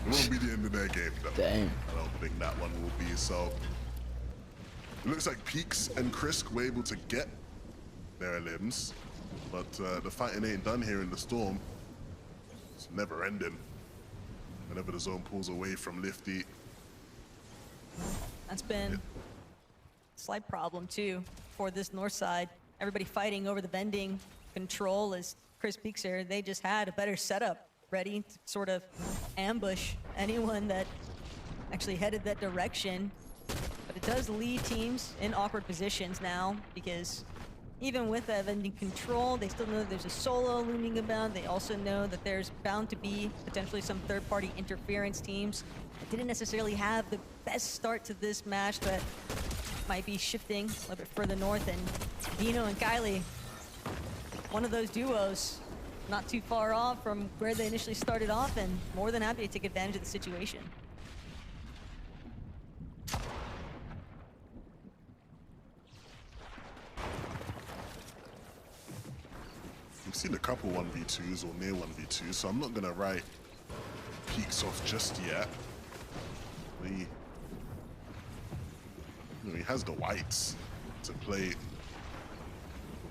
It won't be the end of their game, though. Damn. I don't think that one will be. So it looks like Peaks and Krisk were able to get their limbs, but the fighting ain't done here in the storm. It's never ending. Whenever the zone pulls away from Lifty. That's been a slight problem too for this north side. Everybody fighting over the bending control as Chris Peaks here. They just had a better setup ready to sort of ambush anyone that actually headed that direction. But it does leave teams in awkward positions now because even with that vending control, they still know that there's a solo looming about. They also know that there's bound to be potentially some third-party interference teams that didn't necessarily have the best start to this match that might be shifting a little bit further north. And Dino and Kylie, one of those duos, not too far off from where they initially started off, and more than happy to take advantage of the situation. We've seen a couple 1v2s or near 1v2s, so I'm not gonna write Peaks off just yet. He has the whites to play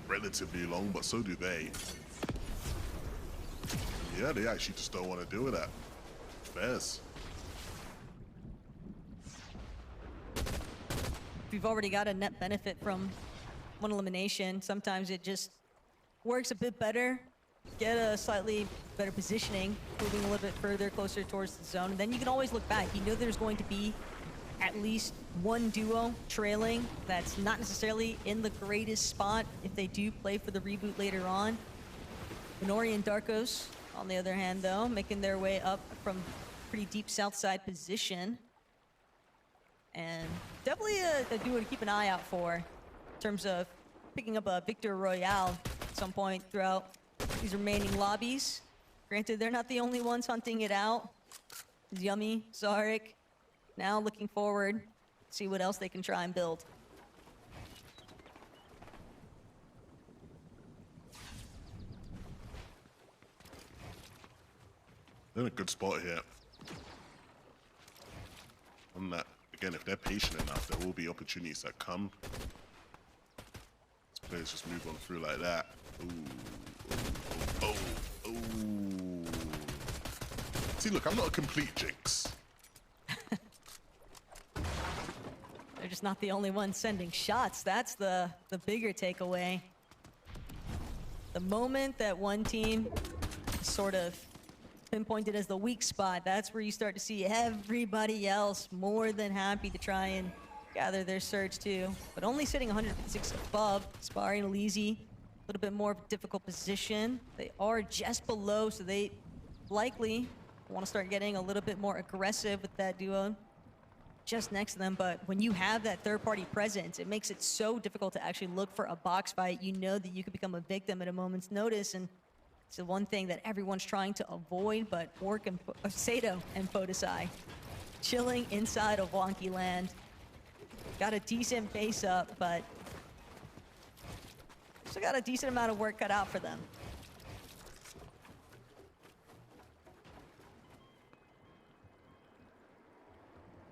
relatively long, but so do they. Yeah, they actually just don't want to deal with that. Fairs. If you've already got a net benefit from one elimination, sometimes it just works a bit better. Get a slightly better positioning, moving a little bit further, closer towards the zone, and then you can always look back. You know there's going to be at least one duo trailing that's not necessarily in the greatest spot if they do play for the reboot later on. Minori and Darkos, on the other hand, though, making their way up from pretty deep south side position. And definitely a duo to keep an eye out for in terms of picking up a Victor Royale at some point throughout these remaining lobbies. Granted, they're not the only ones hunting it out. Yummy, Zarek, now looking forward, see what else they can try and build. They're in a good spot here. On that, again, if they're patient enough, there will be opportunities that come. These players just move on through like that. Ooh, oh. See, look, I'm not a complete jinx. They're just not the only ones sending shots. That's the bigger takeaway. The moment that one team is sort of pinpointed as the weak spot, that's where you start to see everybody else more than happy to try and gather their surge too. But only sitting 156 above, Spari and Elise, a little bit more of a difficult position. They are just below, so they likely want to start getting a little bit more aggressive with that duo just next to them. But when you have that third-party presence, it makes it so difficult to actually look for a box fight. You know that you could become a victim at a moment's notice, and it's the one thing that everyone's trying to avoid. But Orc and Sato and Podesai chilling inside of Wonky Land. Got a decent base up, but still got a decent amount of work cut out for them.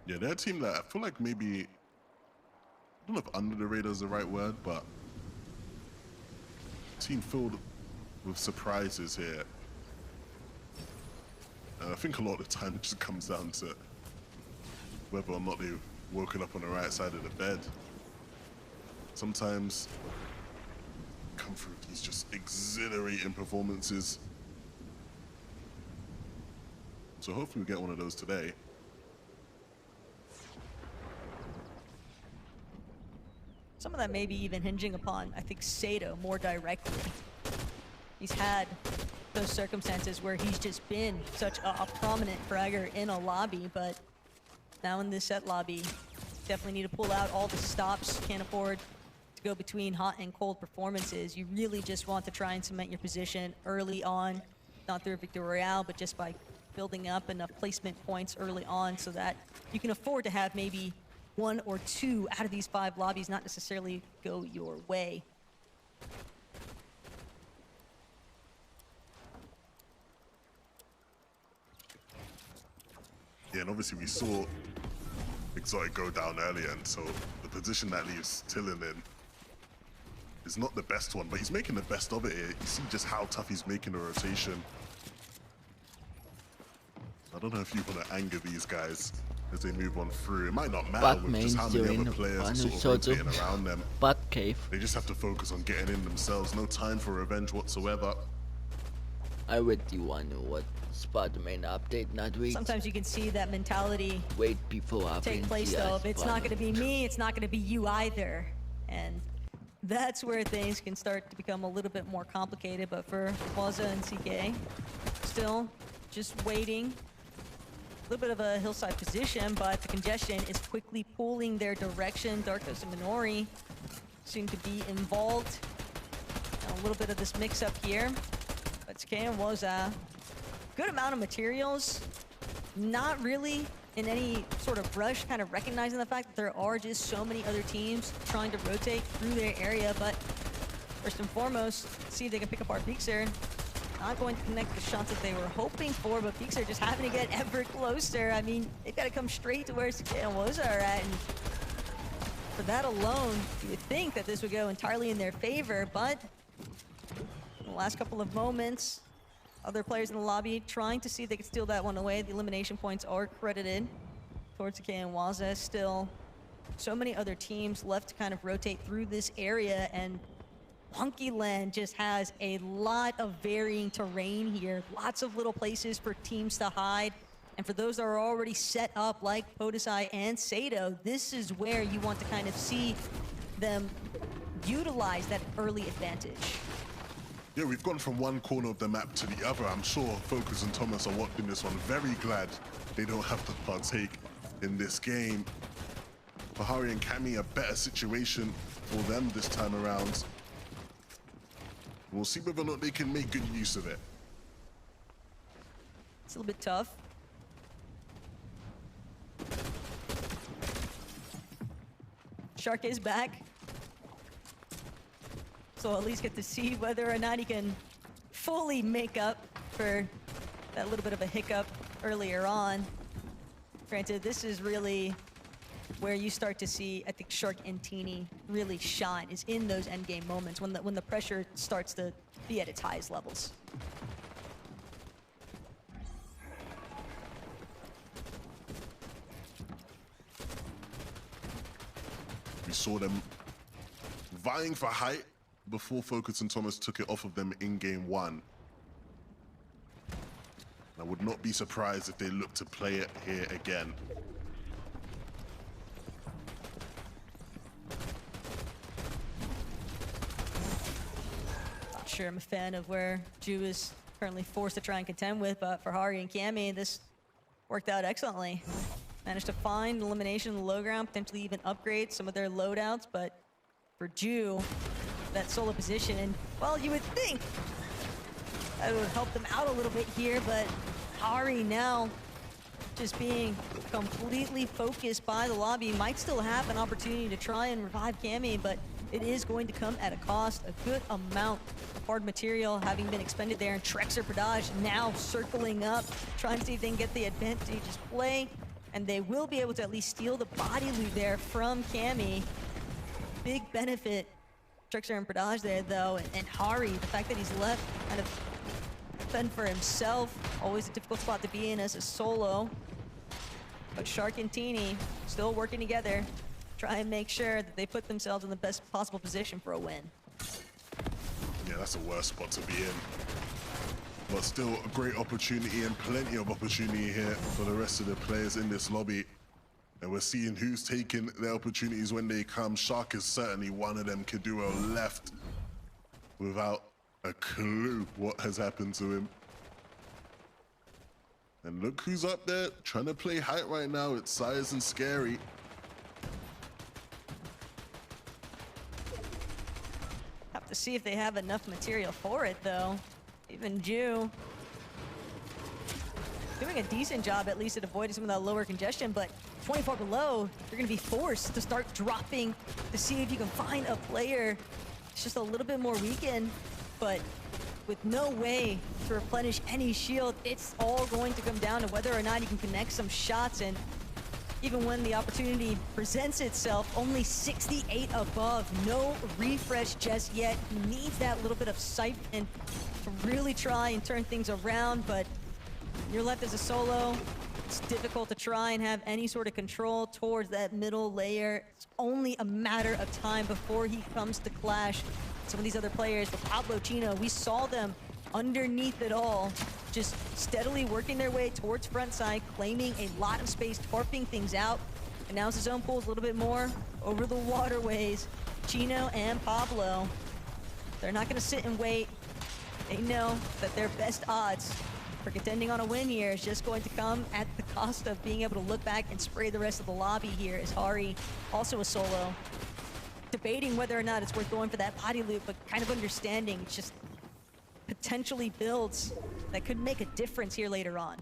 Yeah, they're a team that I feel like maybe, I don't know if under the radar is the right word, but team filled with surprises here. And I think a lot of the time it just comes down to whether or not they've woken up on the right side of the bed. Sometimes come through these just exhilarating performances. So hopefully we get one of those today. Some of that may be even hinging upon, I think, Sato more directly. He's had those circumstances where he's just been such a prominent fragger in a lobby, but now in this set lobby, definitely need to pull out all the stops. Can't afford to go between hot and cold performances. You really just want to try and cement your position early on, not through a victory royale, but just by building up enough placement points early on so that you can afford to have maybe 1 or 2 out of these 5 lobbies not necessarily go your way. Yeah, and obviously we saw Exotic go down earlier, and so the position that leaves Tillin in is not the best one, but he's making the best of it here. You see just how tough he's making the rotation. I don't know if you want to anger these guys as they move on through. It might not matter with just how many other players are sort of rotating around them. But cave. They just have to focus on getting in themselves. No time for revenge whatsoever. I really want to know what spot the main update, not wait. Sometimes you can see that mentality Wait before take place though. If it's not going to be me, it's not going to be you either. And that's where things can start to become a little bit more complicated. But for Waza and CK, still just waiting. A little bit of a hillside position, but the congestion is quickly pulling their direction. Darkos and Minori seem to be involved. And a little bit of this mix-up here. But CK and Waza, good amount of materials. Not really in any sort of rush, kind of recognizing the fact that there are just so many other teams trying to rotate through their area. But first and foremost, see if they can pick up our peaks here. Not going to connect the shots that they were hoping for, but Peaks are just having to get ever closer. I mean, they've got to come straight to where CK and Waza are at, and for that alone, you would think that this would go entirely in their favor, but in the last couple of moments, other players in the lobby trying to see if they could steal that one away. The elimination points are credited towards CK and Waza. Still, so many other teams left to kind of rotate through this area, and Wonky Land just has a lot of varying terrain here. Lots of little places for teams to hide. And for those that are already set up like Podesai and Sato, this is where you want to kind of see them utilize that early advantage. Yeah, we've gone from one corner of the map to the other. I'm sure Focus and Thomas are watching this one. Very glad they don't have to partake in this game. Bahari and Cammy, a better situation for them this time around. We'll see whether or not they can make good use of it. It's a little bit tough. Shark is back. So at least get to see whether or not he can fully make up for that little bit of a hiccup earlier on. Granted, this is really where you start to see, I think, Shark and Teeny really shine, is in those endgame moments when the pressure starts to be at its highest levels. We saw them vying for height before Focus and Thomas took it off of them in game 1. I would not be surprised if they look to play it here again. Not sure I'm a fan of where Ju is currently forced to try and contend with, but for Hari and Cammy, this worked out excellently. Managed to find elimination in the low ground, potentially even upgrade some of their loadouts, but for Ju, that solo position, and well, you would think that would help them out a little bit here, but Hari now just being completely focused by the lobby, might still have an opportunity to try and revive Cammy, but it is going to come at a cost. A good amount of hard material having been expended there, and Trex or Pradage now circling up, trying to see if they can get the advantageous play, and they will be able to at least steal the body loot there from Cammy. Big benefit, Trixer and Pradage there though, and Hari, the fact that he's left kind of fend for himself, always a difficult spot to be in as a solo. But Shark and Teeny still working together, try and make sure that they put themselves in the best possible position for a win. Yeah, that's the worst spot to be in. But still a great opportunity and plenty of opportunity here for the rest of the players in this lobby. And we're seeing who's taking their opportunities when they come. Shark is certainly one of them. Kaduo left without a clue what has happened to him. And look who's up there trying to play height right now. It's Size and Scary. Have to see if they have enough material for it though. Even Ju doing a decent job at least at avoiding some of that lower congestion, but 24 below, you're gonna be forced to start dropping to see if you can find a player. It's just a little bit more weakened, but with no way to replenish any shield, it's all going to come down to whether or not you can connect some shots. And even when the opportunity presents itself, only 68 above, no refresh just yet. He needs that little bit of siphon to really try and turn things around, but you're left as a solo. It's difficult to try and have any sort of control towards that middle layer. It's only a matter of time before he comes to clash some of these other players. But Pablo, Chino, we saw them underneath it all, just steadily working their way towards front side, claiming a lot of space, tarping things out. And now as the zone pulls a little bit more over the waterways, Chino and Pablo, they're not gonna sit and wait. They know that their best odds for contending on a win here is just going to come at the cost of being able to look back and spray the rest of the lobby here, as Hari, also a solo, debating whether or not it's worth going for that body loot, but kind of understanding it's just potentially builds that could make a difference here later on.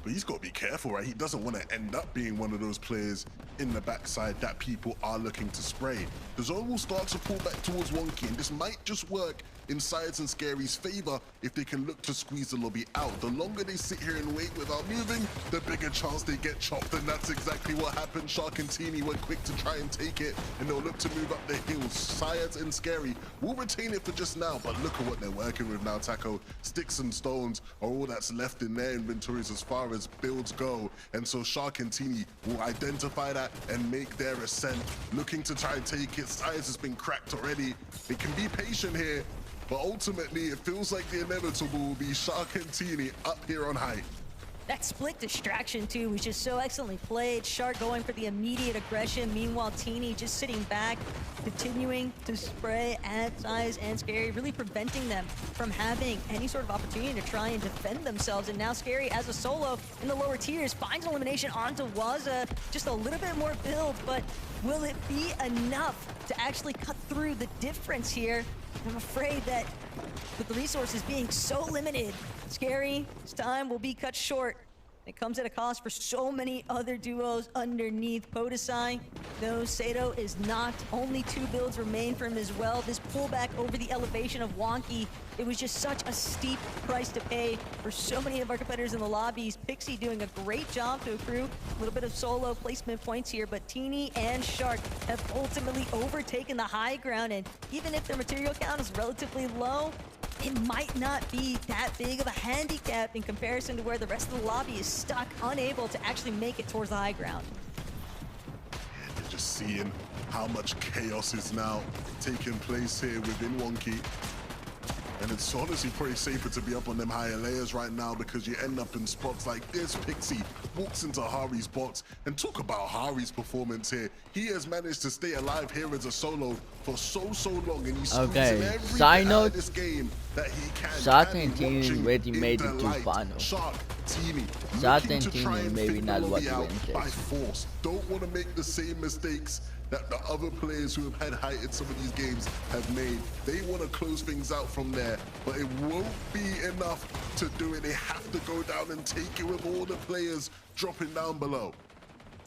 But he's got to be careful, right? He doesn't want to end up being one of those players in the backside that people are looking to spray. The zone will start to pull back towards Wonky, and this might just work in Sides and Scary's favor if they can look to squeeze the lobby out. The longer they sit here and wait without moving, the bigger chance they get chopped, and that's exactly what happened. Shark and Teeny were quick to try and take it, and they'll look to move up the hills. Sides and Scary will retain it for just now, but look at what they're working with now, Taco. Sticks and stones are all that's left in their inventories as far as builds go, and so Shark and Teeny will identify that and make their ascent, looking to try and take it. Sides has been cracked already. They can be patient here, but ultimately it feels like the inevitable will be Shark and Teeny up here on height. That split distraction too was just so excellently played. Shark going for the immediate aggression, meanwhile Teeny just sitting back, continuing to spray at Size and Scary, really preventing them from having any sort of opportunity to try and defend themselves. And now Scary, as a solo in the lower tiers, finds elimination onto Waza. Just a little bit more build, but will it be enough to actually cut through the difference here? I'm afraid that with the resources being so limited, Scary, his time will be cut short. It comes at a cost for so many other duos underneath Podesai. Though Sato is knocked, only 2 builds remain for him as well. This pullback over the elevation of Wonky, it was just such a steep price to pay for so many of our competitors in the lobbies. Pixie doing a great job to accrue a little bit of solo placement points here, but Teeny and Shark have ultimately overtaken the high ground, and even if their material count is relatively low, it might not be that big of a handicap in comparison to where the rest of the lobby is stuck, unable to actually make it towards the high ground. You're just seeing how much chaos is now taking place here within Wonky. And it's honestly pretty safer to be up on them higher layers right now because you end up in spots like this. Pixie walks into Hari's box, and talk about Hari's performance here. He has managed to stay alive here as a solo for so long, and he's squeezing every bit out of this game that he can. Shark and Teeny already made it to final. Shark, Teeny, Shark looking and to Teeny try and maybe fit not the what lobby you out wanted. by force. Don't want to make the same mistakes that the other players who have had height in some of these games have made. They want to close things out from there, but it won't be enough to do it. They have to go down and take it with all the players dropping down below.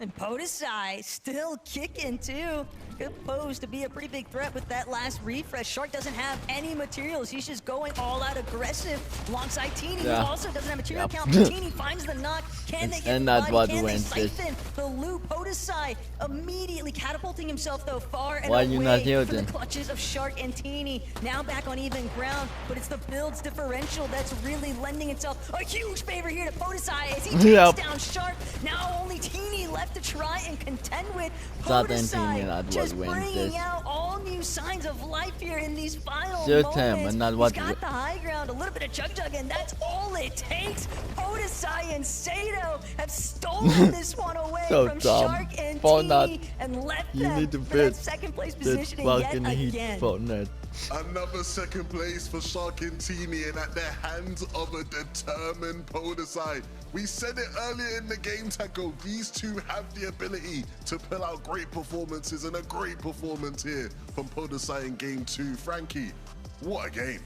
And Podesai still kicking too. Good pose to be a pretty big threat with that last refresh. Shark doesn't have any materials. He's just going all out aggressive alongside Teeny, who also doesn't have material count. But Teeny finds the knock. Can they get the body? Can they siphon the loop? Podesai immediately catapulting himself though far and away from the clutches of Shark and Teeny. Now back on even ground, but it's the builds differential that's really lending itself a huge favor here to Podesai as he takes down Shark. Now only Teeny left to try and contend with. Podesai just bringing out all new signs of life here in these final moments. He's got the high ground, a little bit of chug, and that's all it takes. Podesai and Sato have stolen this one away from Shark and Teeny and left them for that second place positioning yet again. Fortnite. Another second place for Shark and Teeny, and at the hands of a determined Podesai. We said it earlier in the game, Taco. These two have the ability to pull out great performances, and a great performance here from Podesai in game 2. Frankie, what a game.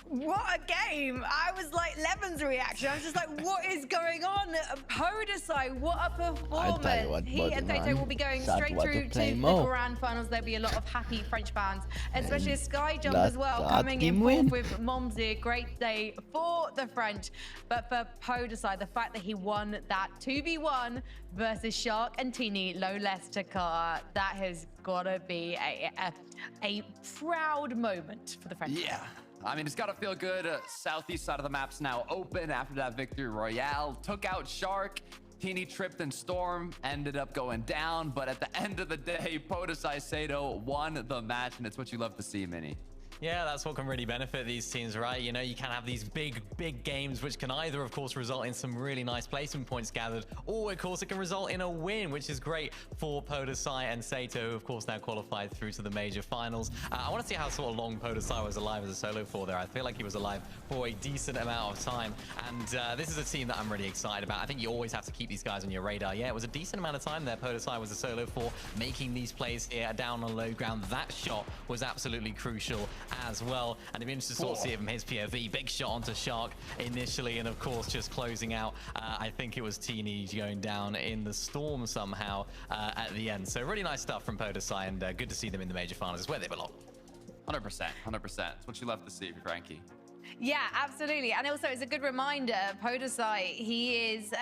What a game! I was like Levin's reaction. I was just like, what is going on? Podesai, what a performance! He and Sato will be going straight through to the grand finals. There'll be a lot of happy French fans, especially a Sky Jump as well, coming in fourth with Momsy. Great day for the French. But for Podesai, the fact that he won that 2v1 versus Shark and Teeny, low less Takar, that has got to be a proud moment for the French. Yeah. I mean, it's got to feel good. Southeast side of the map's now open after that victory royale. Took out Shark. Teeny tripped and Storm, ended up going down. But at the end of the day, Podesai Sato won the match, and it's what you love to see, Minnie. Yeah, that's what can really benefit these teams, right? You know, you can have these big games, which can either, of course, result in some really nice placement points gathered, or, of course, it can result in a win, which is great for Podesai and Sato, who, of course, now qualified through to the major finals. I want to see how sort of long Podesai was alive as a solo for there. I feel like he was alive for a decent amount of time, and this is a team that I'm really excited about. I think you always have to keep these guys on your radar. Yeah, it was a decent amount of time there. Podesai was a solo for, making these plays here down on low ground. That shot was absolutely crucial as well, and it'd be interesting to sort of see it from his POV. Big shot onto Shark initially, and of course just closing out. I think it was Teeny going down in the storm somehow at the end. So really nice stuff from Podesai, and good to see them in the major finals. It's where they belong. 100%, 100%. It's what you love to see, Frankie. Yeah, absolutely. And also, it's a good reminder, Podesai, he is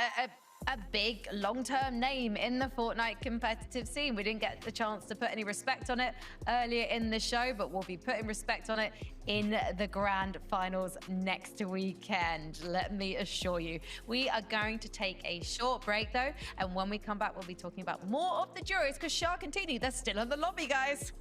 a big long-term name in the Fortnite competitive scene. We didn't get the chance to put any respect on it earlier in the show, but we'll be putting respect on it in the grand finals next weekend. Let me assure you. We are going to take a short break though, and when we come back, we'll be talking about more of the juries because Shark and Teeny, they're still in the lobby, guys.